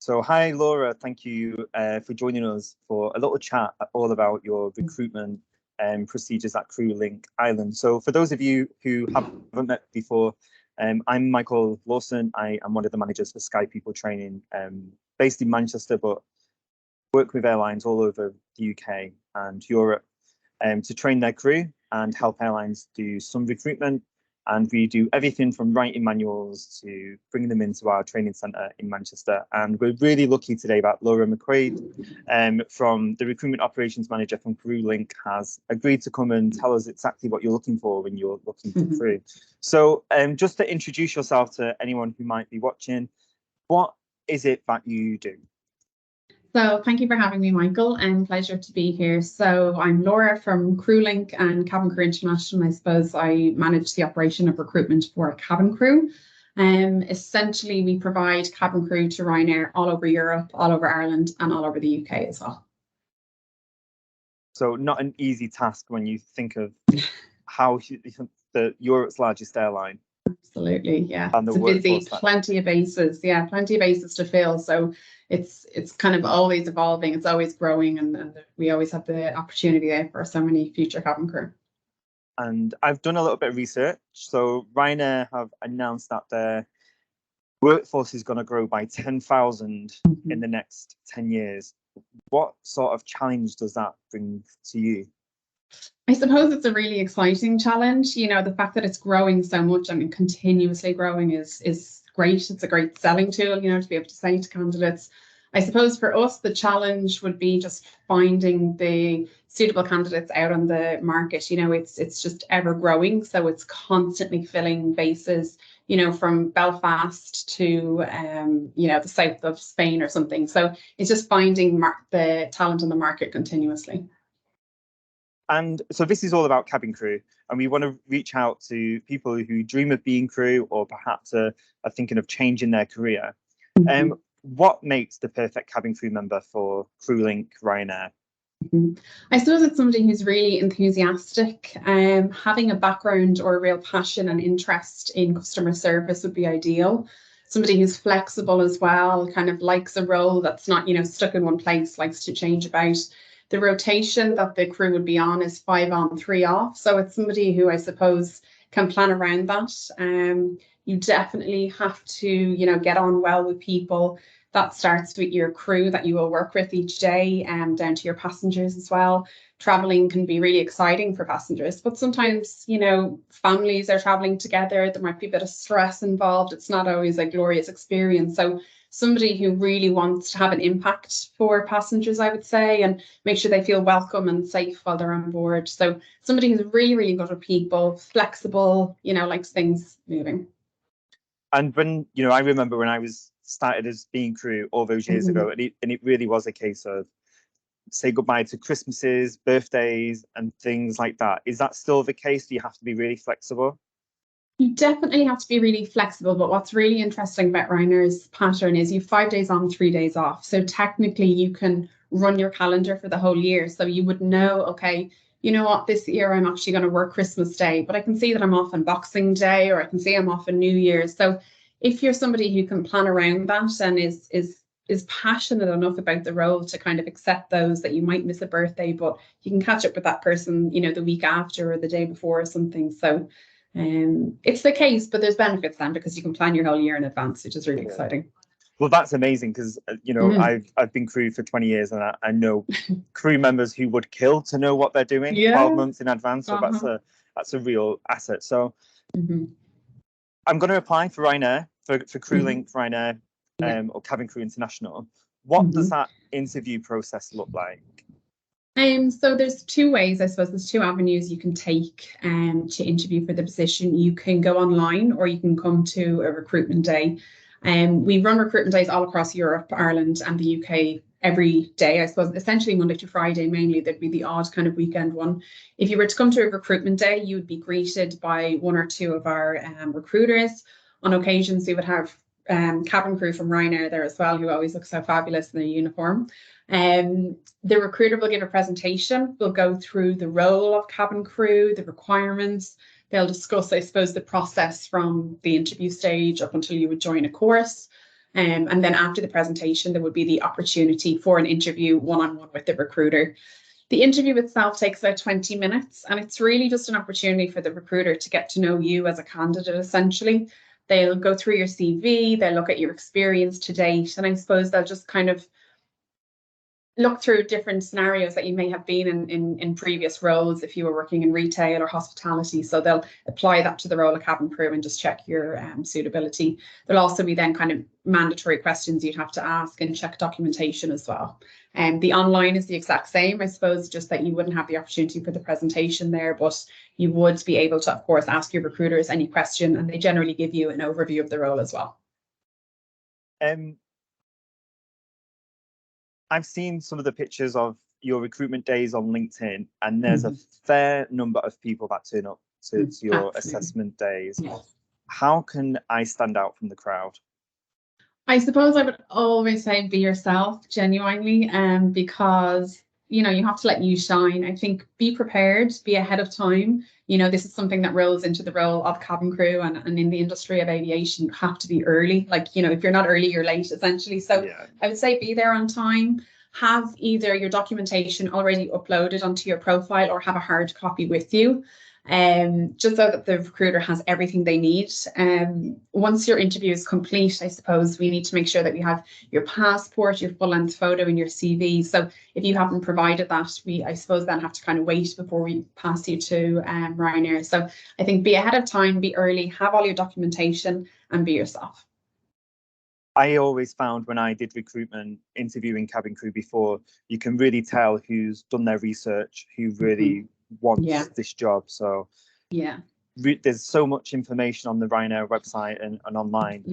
So hi, Laura. Thank you for joining us for a little chat all about your recruitment procedures at Crewlink Ireland. So for those of you who haven't met before, I'm Michael Lawson. I am one of the managers for SkyPeople Training, based in Manchester, but work with airlines all over the UK and Europe to train their crew and help airlines do some recruitment. And we do everything from writing manuals to bringing them into our training centre in Manchester. And we're really lucky today that Laura McRae from the Recruitment Operations Manager from Crewlink has agreed to come and tell us exactly what you're looking for when you're looking for crew. So just to introduce yourself to anyone who might be watching, what is it that you do? So thank you for having me, Michael, and pleasure to be here. So I'm Laura from Crewlink and Cabin Crew International. I suppose I manage the operation of recruitment for cabin crew. Essentially, we provide cabin crew to Ryanair all over Europe, all over Ireland, and all over the UK as well. So not an easy task when you think of how Europe's largest airline. Absolutely, yeah. And it's busy, plenty of bases. Yeah, plenty of bases to fill. So it's kind of always evolving. It's always growing, and we always have the opportunity there for so many future cabin crew. And I've done a little bit of research. So Ryanair have announced that their workforce is going to grow by 10,000 in the next 10 years. What sort of challenge does that bring to you? I suppose it's a really exciting challenge. You know, the fact that it's growing so much, I mean, continuously growing is great. It's a great selling tool, you know, to be able to say to candidates. I suppose for us, the challenge would be just finding the suitable candidates out on the market. You know, it's just ever growing. So it's constantly filling bases, you know, from Belfast to, you know, the south of Spain or something. So it's just finding the talent on the market continuously. And so this is all about cabin crew, and we want to reach out to people who dream of being crew or perhaps are thinking of changing their career. What makes the perfect cabin crew member for Crewlink Ryanair? I suppose it's somebody who's really enthusiastic. Having a background or a real passion and interest in customer service would be ideal. Somebody who's flexible as well, kind of likes a role that's not, you know, stuck in one place, likes to change about. The rotation that the crew would be on is 5 on, 3 off. So it's somebody who I suppose can plan around that. You definitely have to, you know, get on well with people. That starts with your crew that you will work with each day, down to your passengers as well. Traveling can be really exciting for passengers, but sometimes, you know, families are traveling together. There might be a bit of stress involved. It's not always a glorious experience. So somebody who really wants to have an impact for passengers, I would say, and make sure they feel welcome and safe while they're on board. So somebody who's really, really good with people, flexible, you know, likes things moving. And when, you know, I remember when I was started as being crew all those years ago, and it really was a case of say goodbye to Christmases, birthdays, and things like that. Is that still the case? Do you have to be really flexible? You definitely have to be really flexible, but what's really interesting about Ryanair's pattern is you have 5 days on, 3 days off. So technically you can run your calendar for the whole year. So you would know, okay, you know what, this year I'm actually going to work Christmas Day, but I can see that I'm off on Boxing Day, or I can see I'm off on New Year's. So if you're somebody who can plan around that and is passionate enough about the role to kind of accept those, that you might miss a birthday, but you can catch up with that person, you know, the week after or the day before or something. So it's the case, but there's benefits then because you can plan your whole year in advance, which is really exciting. Well, that's amazing because, you know, I've been crew for 20 years and I know crew members who would kill to know what they're doing 12 months in advance. So that's a real asset. So I'm going to apply for Ryanair, for Crewlink Ryanair, or Cabin Crew International. What does that interview process look like? So there's 2 ways, I suppose. There's 2 avenues you can take to interview for the position. You can go online or you can come to a recruitment day. We run recruitment days all across Europe, Ireland and the UK every day, I suppose, essentially Monday to Friday mainly. There'd be the odd kind of weekend one. If you were to come to a recruitment day, you would be greeted by 1 or 2 of our recruiters. On occasions, we would have cabin crew from Ryanair there as well, who always look so fabulous in their uniform. The recruiter will give a presentation. We'll go through the role of cabin crew, the requirements. They'll discuss, I suppose, the process from the interview stage up until you would join a course. And then after the presentation, there would be the opportunity for an interview one-on-one with the recruiter. The interview itself takes about 20 minutes, and it's really just an opportunity for the recruiter to get to know you as a candidate, essentially. They'll go through your CV, they'll look at your experience to date, and I suppose they'll just kind of look through different scenarios that you may have been in previous roles if you were working in retail or hospitality. So they'll apply that to the role of cabin crew and just check your suitability. There'll also be then kind of mandatory questions you'd have to ask and check documentation as well. And the online is the exact same, I suppose, just that you wouldn't have the opportunity for the presentation there, but you would be able to, of course, ask your recruiters any question, and they generally give you an overview of the role as well. I've seen some of the pictures of your recruitment days on LinkedIn, and there's a fair number of people that turn up to your assessment days. Yes. How can I stand out from the crowd? I suppose I would always say be yourself, genuinely, because you have to let you shine. I think be prepared, be ahead of time. This is something that rolls into the role of cabin crew, and in the industry of aviation, you have to be early. Like, if you're not early, you're late, essentially. So yeah. I would say be there on time. Have either your documentation already uploaded onto your profile or have a hard copy with you. Just so that the recruiter has everything they need. Once your interview is complete, I suppose we need to make sure that we have your passport, your full-length photo, and your CV. So if you haven't provided that, we, I suppose, then have to kind of wait before we pass you to Ryanair. So I think be ahead of time, be early, have all your documentation, and be yourself. I always found when I did recruitment interviewing cabin crew before, you can really tell who's done their research, who really wants this job. So there's so much information on the Ryanair website and online.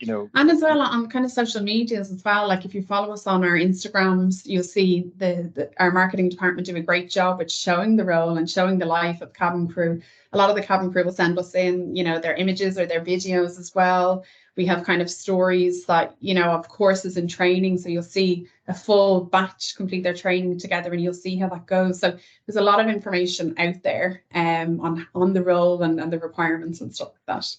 And as well on kind of social medias as well. Like if you follow us on our Instagrams, you'll see our marketing department do a great job at showing the role and showing the life of cabin crew. A lot of the cabin crew will send us in, their images or their videos as well. We have kind of stories that, of courses and training. So you'll see a full batch complete their training together, and you'll see how that goes. So there's a lot of information out there on the role and the requirements and stuff like that.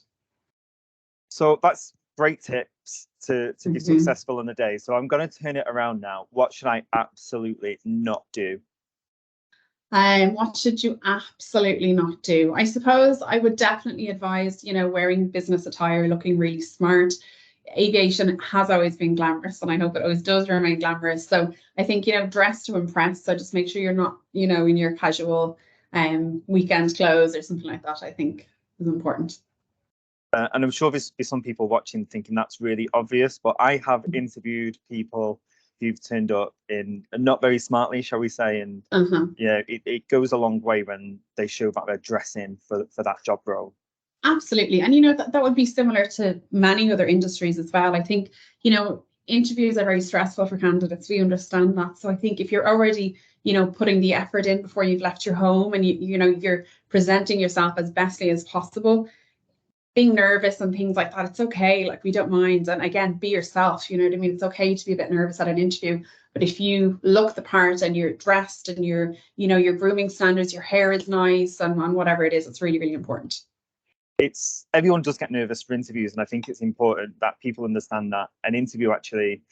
So that's great tips to be successful in the day. So I'm going to turn it around now. What should I absolutely not do? What should you absolutely not do? I suppose I would definitely advise, wearing business attire, looking really smart. Aviation has always been glamorous, and I hope it always does remain glamorous. So I think, dress to impress. So just make sure you're not, in your casual weekend clothes or something like that, I think is important. And I'm sure there's some people watching thinking that's really obvious, but I have interviewed people who've turned up in not very smartly, shall we say, and it goes a long way when they show that they're dressing for that job role. Absolutely. And that would be similar to many other industries as well. I think interviews are very stressful for candidates. We understand that. So I think if you're already putting the effort in before you've left your home, and you're presenting yourself as bestly as possible, being nervous and things like that, it's okay. Like, we don't mind. And again, be yourself. You know what I mean? It's okay to be a bit nervous at an interview, but if you look the part and you're dressed and your grooming standards, your hair is nice, and whatever it is, it's really, really important. Everyone does get nervous for interviews, and I think it's important that people understand that an interview actually,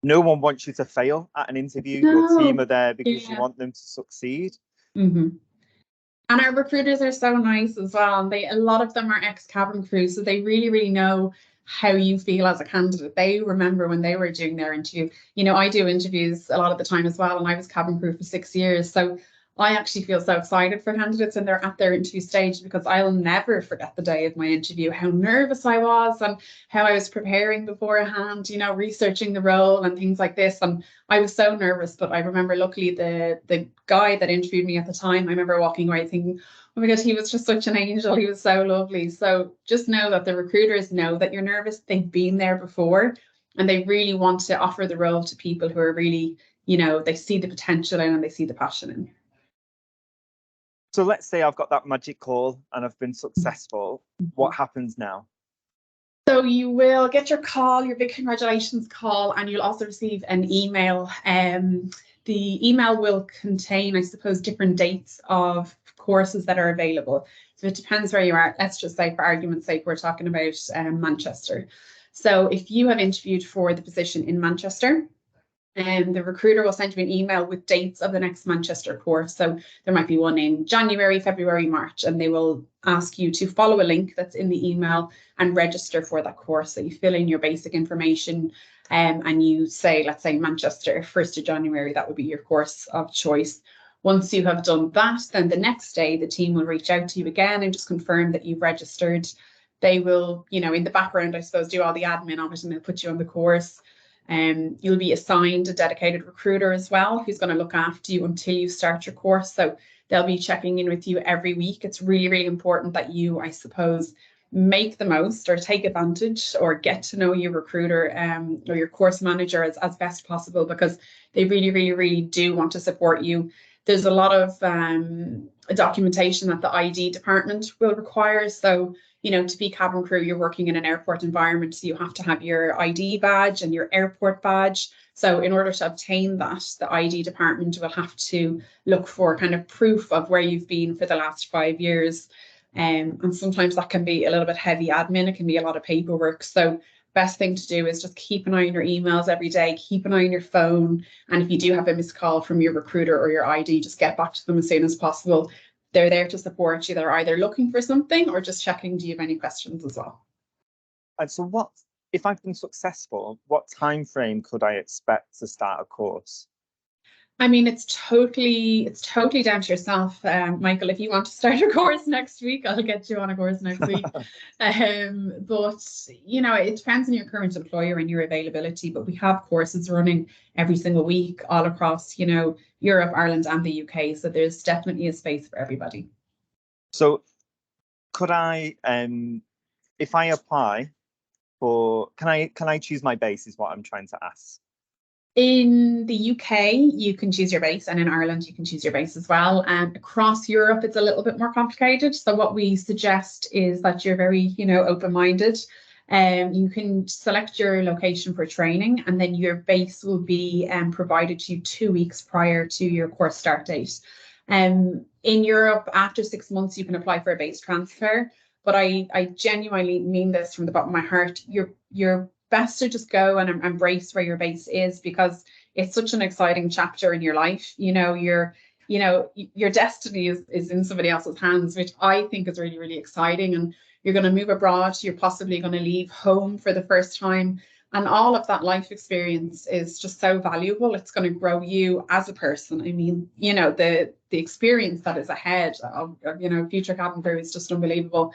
no one wants you to fail at an interview. No. Your team are there because you want them to succeed. And our recruiters are so nice as well. A lot of them are ex-cabin crew, so they really, really know how you feel as a candidate. They remember when they were doing their interview. I do interviews a lot of the time as well, and I was cabin crew for 6 years. So I actually feel so excited for candidates when they're at their interview stage, because I'll never forget the day of my interview, how nervous I was and how I was preparing beforehand, researching the role and things like this. And I was so nervous, but I remember luckily the guy that interviewed me at the time, I remember walking away thinking, oh my God, he was just such an angel. He was so lovely. So just know that the recruiters know that you're nervous. They've been there before, and they really want to offer the role to people who are really, they see the potential in and they see the passion in. So let's say I've got that magic call and I've been successful. What happens now? So you will get your call, your big congratulations call, and you'll also receive an email. The email will contain, I suppose, different dates of courses that are available. So it depends where you are. Let's just say, for argument's sake, we're talking about Manchester. So if you have interviewed for the position in Manchester, the recruiter will send you an email with dates of the next Manchester course. So there might be one in January, February, March, and they will ask you to follow a link that's in the email and register for that course. So you fill in your basic information and you say, let's say Manchester, 1st of January, that would be your course of choice. Once you have done that, then the next day the team will reach out to you again and just confirm that you've registered. They will, in the background, I suppose, do all the admin of it, and they'll put you on the course. You'll be assigned a dedicated recruiter as well, who's going to look after you until you start your course. So they'll be checking in with you every week. It's really, really important that you, I suppose, make the most or take advantage or get to know your recruiter or your course manager as best possible, because they really, really, really do want to support you. There's a lot of documentation that the ID department will require. So to be cabin crew, you're working in an airport environment, so you have to have your ID badge and your airport badge. So in order to obtain that, the ID department will have to look for kind of proof of where you've been for the last 5 years. And sometimes that can be a little bit heavy admin. It can be a lot of paperwork. So best thing to do is just keep an eye on your emails every day, keep an eye on your phone. And if you do have a missed call from your recruiter or your ID, just get back to them as soon as possible. They're there to support you. They're either looking for something or just checking, do you have any questions as well? And so what, if I've been successful, what time frame could I expect to start a course? I mean, it's totally down to yourself, Michael. If you want to start a course next week, I'll get you on a course next week. But it depends on your current employer and your availability. But we have courses running every single week all across, Europe, Ireland, and the UK. So there's definitely a space for everybody. So could I, if I apply for, can I choose my base? Is what I'm trying to ask. In the UK, you can choose your base, and in Ireland, you can choose your base as well. And across Europe, it's a little bit more complicated. So what we suggest is that you're very, open-minded. You can select your location for training, and then your base will be provided to you 2 weeks prior to your course start date. In Europe, after 6 months, you can apply for a base transfer. But I genuinely mean this from the bottom of my heart. You're best to just go and embrace where your base is, because it's such an exciting chapter in your life. Your destiny is in somebody else's hands, which I think is really, really exciting. And you're going to move abroad. You're possibly going to leave home for the first time. And all of that life experience is just so valuable. It's going to grow you as a person. I mean, the experience that is ahead of, future cabin crew is just unbelievable.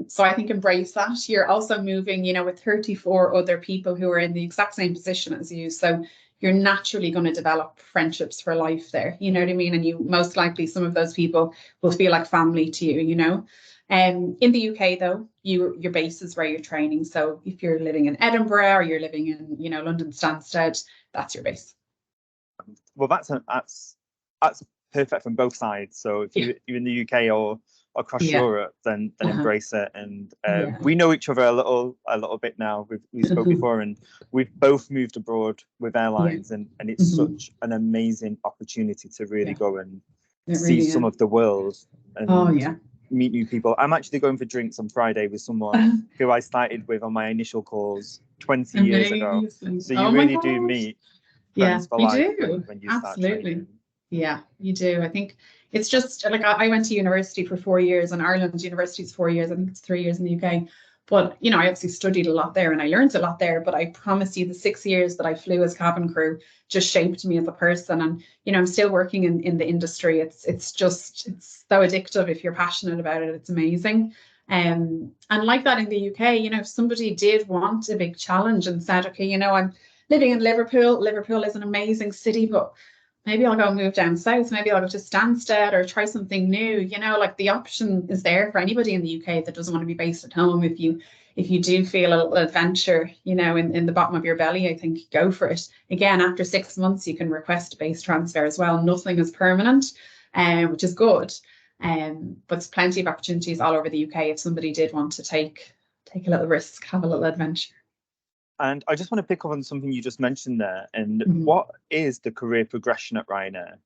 So I think embrace that. You're also moving, with 34 other people who are in the exact same position as you. So you're naturally going to develop friendships for life there. You know what I mean? And you most likely, some of those people will feel like family to you, In the UK, though, your base is where you're training. So if you're living in Edinburgh or you're living in, London Stansted, that's your base. Well, that's perfect from both sides. So if you're in the UK or across Europe, then embrace it. And we know each other a little bit now. We spoke before, and we've both moved abroad with airlines, and it's such an amazing opportunity to really go and see some of the world and meet new people. I'm actually going for drinks on Friday with someone who I started with on my initial calls 20 years ago. So you really do meet friends for life when you start training. Yeah, you do. I think it's just like I went to university for 4 years, and Ireland university is 4 years. I think it's 3 years in the UK. But, I obviously studied a lot there and I learned a lot there. But I promise you, the 6 years that I flew as cabin crew just shaped me as a person. And, I'm still working in the industry. It's so addictive if you're passionate about it. It's amazing. And like that in the UK, if somebody did want a big challenge and said, okay, I'm living in Liverpool. Liverpool is an amazing city, but maybe I'll go and move down south. Maybe I'll go to Stansted or try something new. Like the option is there for anybody in the UK that doesn't want to be based at home. If you do feel a little adventure, in the bottom of your belly, I think go for it. Again, after 6 months, you can request a base transfer as well. Nothing is permanent, which is good. But there's plenty of opportunities all over the UK if somebody did want to take a little risk, have a little adventure. And I just want to pick up on something you just mentioned there. And what is the career progression at Ryanair?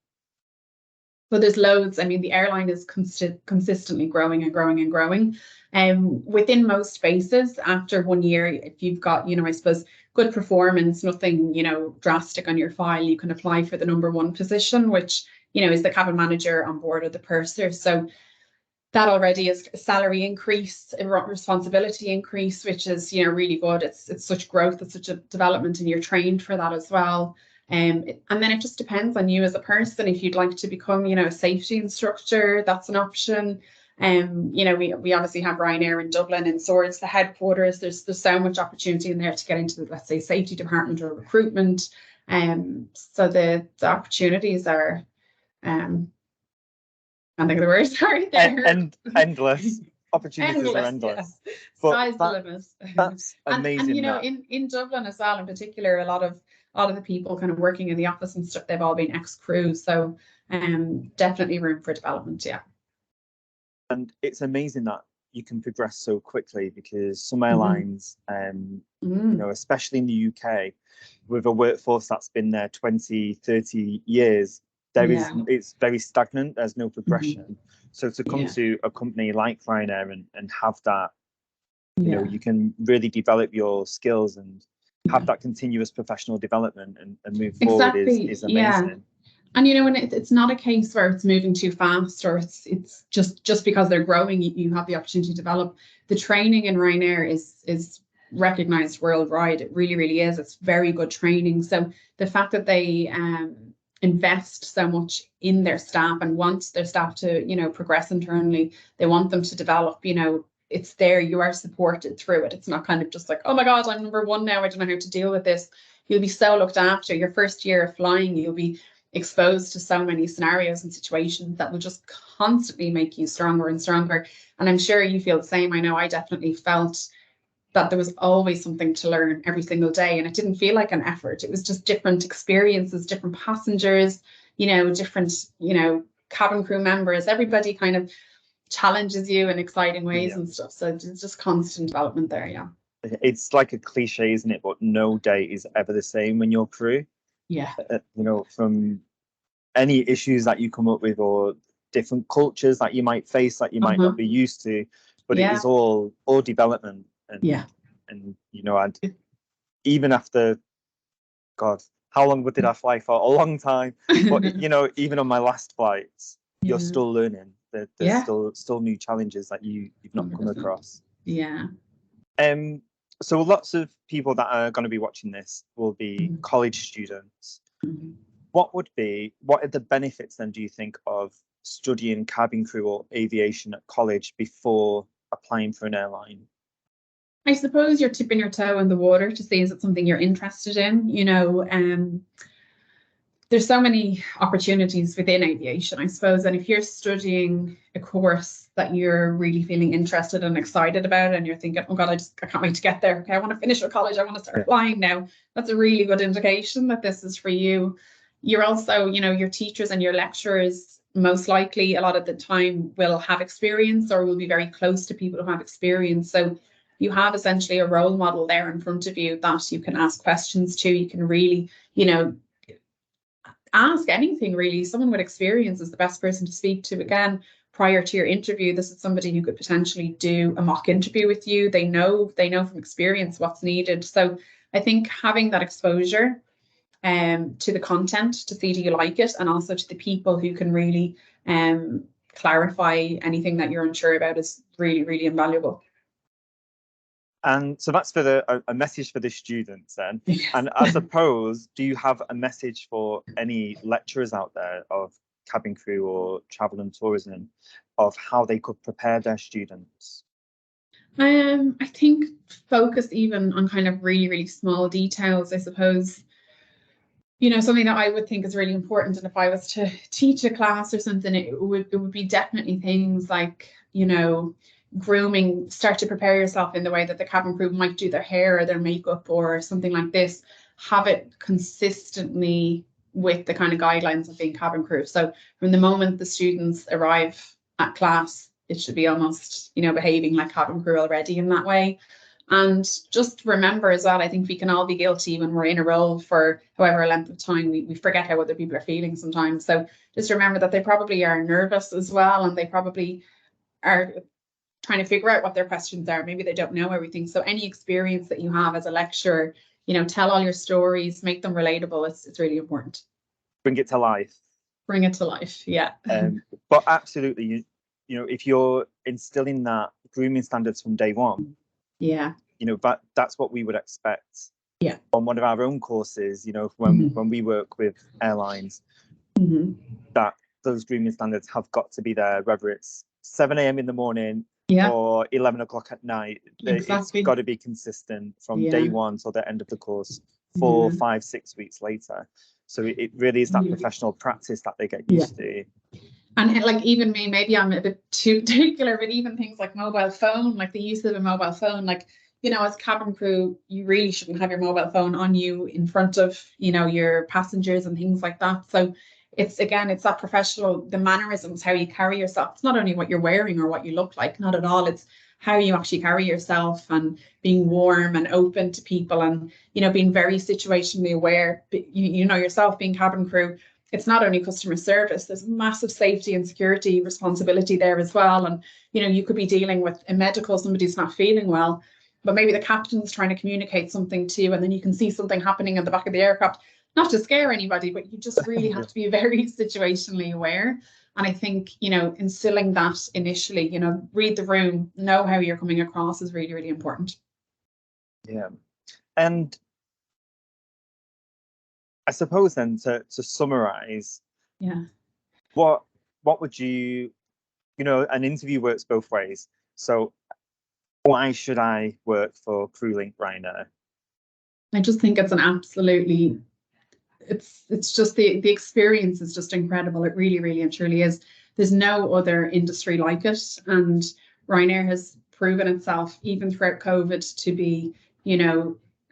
So there's loads. I mean, the airline is consistently growing and growing and growing. Within most bases, after 1 year, if you've got, I suppose, good performance, nothing, drastic on your file, you can apply for the #1 position, which, is the cabin manager on board or the purser. So that already is a salary increase, a responsibility increase, which is, really good. It's such growth, it's such a development, and you're trained for that as well. And then it just depends on you as a person. If you'd like to become, a safety instructor, that's an option. We obviously have Ryanair in Dublin and Swords, the headquarters. There's so much opportunity in there to get into the, let's say, safety department or recruitment. So the opportunities are, I think the words are there. Endless. Opportunities are endless. Yeah. Sky's the limit. That's amazing. And in Dublin as well, in particular, a lot of the people kind of working in the office and stuff, they've all been ex-crew. So definitely room for development, yeah. And it's amazing that you can progress so quickly, because some airlines, especially in the UK, with a workforce that's been there 20, 30 years, it's very stagnant. There's no progression. So to come to a company like Ryanair and have that, you can really develop your skills and have that continuous professional development and move forward is amazing. Yeah. And and it's not a case where it's moving too fast, or it's just because they're growing, you have the opportunity to develop. The training in Ryanair is recognized worldwide. It really, really is. It's very good training. So the fact that they invest so much in their staff and want their staff to, progress internally, they want them to develop, it's there, you are supported through it. It's not kind of just like, oh my God, I'm #1 now, I don't know how to deal with this. You'll be so looked after. Your first year of flying, you'll be exposed to so many scenarios and situations that will just constantly make you stronger and stronger. And I'm sure you feel the same. I know I definitely felt that there was always something to learn every single day, and it didn't feel like an effort. It was just different experiences, different passengers, different, cabin crew members. Everybody kind of challenges you in exciting ways and stuff. So it's just constant development there. Yeah. It's like a cliche, isn't it? But no day is ever the same when you're crew. Yeah. From any issues that you come up with, or different cultures that you might face that you might not be used to, but it is all development. And I'd, even after, God, how long did I fly for? A long time. But even on my last flights, you're still learning. There's still new challenges that you've not come across. Yeah. So lots of people that are going to be watching this will be college students. What are the benefits then, do you think, of studying cabin crew or aviation at college before applying for an airline? I suppose you're tipping your toe in the water to see, is it something you're interested in? There's so many opportunities within aviation, I suppose. And if you're studying a course that you're really feeling interested and excited about, and you're thinking, oh God, I can't wait to get there. Okay, I want to finish with college. I want to start flying now. That's a really good indication that this is for you. You're also, your teachers and your lecturers, most likely a lot of the time, will have experience or will be very close to people who have experience. So you have essentially a role model there in front of you that you can ask questions to. You can really, ask anything really. Someone with experience is the best person to speak to. Again, prior to your interview, this is somebody who could potentially do a mock interview with you. They know from experience what's needed. So I think having that exposure to the content to see do you like it, and also to the people who can really clarify anything that you're unsure about is really, really invaluable. And so that's for a message for the students then. Yes. And I suppose, do you have a message for any lecturers out there of cabin crew or travel and tourism, of how they could prepare their students? I think focus even on kind of really, really small details, I suppose. Something that I would think is really important, and if I was to teach a class or something, it would be definitely things like, grooming. Start to prepare yourself in the way that the cabin crew might do their hair or their makeup or something like this. Have it consistently with the kind of guidelines of being cabin crew. So from the moment the students arrive at class, it should be almost, behaving like cabin crew already in that way. And just remember as well, I think we can all be guilty when we're in a role for however length of time, we forget how other people are feeling sometimes. So just remember that they probably are nervous as well, and they probably are trying to figure out what their questions are. Maybe they don't know everything. So any experience that you have as a lecturer, tell all your stories, make them relatable. It's really important. Bring it to life. Bring it to life, yeah. But absolutely, if you're instilling that grooming standards from day one, yeah, that's what we would expect. Yeah. On one of our own courses, when we work with airlines, that those grooming standards have got to be there, whether it's 7 a.m. in the morning or 11 o'clock at night. Exactly. It's got to be consistent from day one till the end of the course, 4, 5, 6 weeks later. So it really is that professional practice that they get used to. And like even me, maybe I'm a bit too particular, but even things like mobile phone, like the use of a mobile phone, like, as cabin crew, you really shouldn't have your mobile phone on you in front of, your passengers and things like that. So it's that professional, the mannerisms, how you carry yourself. It's not only what you're wearing or what you look like, not at all. It's how you actually carry yourself and being warm and open to people and, being very situationally aware. Yourself being cabin crew, it's not only customer service, there's massive safety and security responsibility there as well. And, you could be dealing with a medical, somebody's not feeling well, but maybe the captain's trying to communicate something to you, and then you can see something happening in the back of the aircraft. Not to scare anybody, but you just really have to be very situationally aware. And I think, instilling that initially, read the room, know how you're coming across is really, really important. Yeah. And I suppose then to summarize, what would you, an interview works both ways. So why should I work for Crewlink Ryanair? I just think it's an absolutely, it's just the experience is just incredible. It really, really and truly is. There's no other industry like it. And Ryanair has proven itself, even throughout COVID, to be,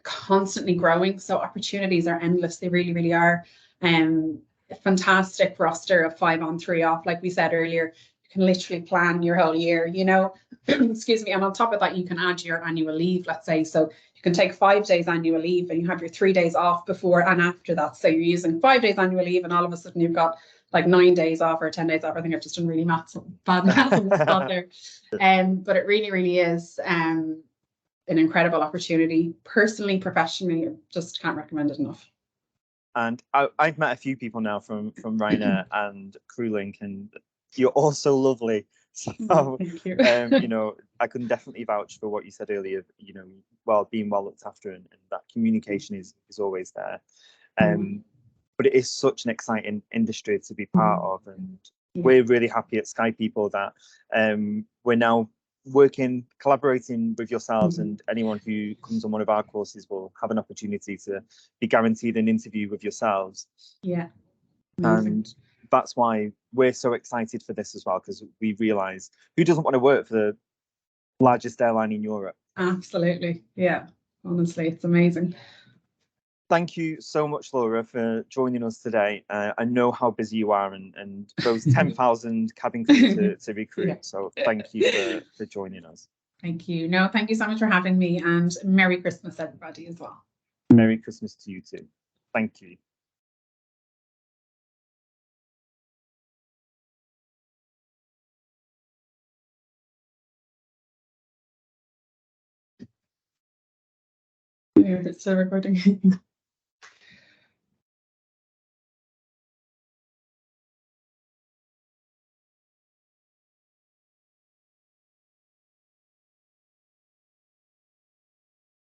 constantly growing. So opportunities are endless. They really, really are. A fantastic roster of 5 on 3 off. Like we said earlier, you can literally plan your whole year, excuse me. And on top of that, you can add your annual leave, let's say. So you can take 5 days annual leave and you have your 3 days off before and after that. So you're using 5 days annual leave and all of a sudden you've got like 9 days off or 10 days off. I think I've just done really bad math on the spot there. But it really, really is an incredible opportunity. Personally, professionally, just can't recommend it enough. And I've met a few people now from Ryanair and Crewlink, and you're all so lovely. So, thank you. I can definitely vouch for what you said earlier. Being well looked after, and that communication is always there. But it is such an exciting industry to be part of, and we're really happy at SkyPeople that we're now collaborating with yourselves, and anyone who comes on one of our courses will have an opportunity to be guaranteed an interview with yourselves. Yeah. Amazing. And that's why we're so excited for this as well, because we realise who doesn't want to work for the largest airline in Europe. Absolutely. Yeah. Honestly, it's amazing. Thank you so much, Laura, for joining us today. I know how busy you are, and those 10,000 cabin crew to recruit. So thank you for joining us. Thank you. No, thank you so much for having me, and Merry Christmas, everybody, as well. Merry Christmas to you too. Thank you. It's still recording.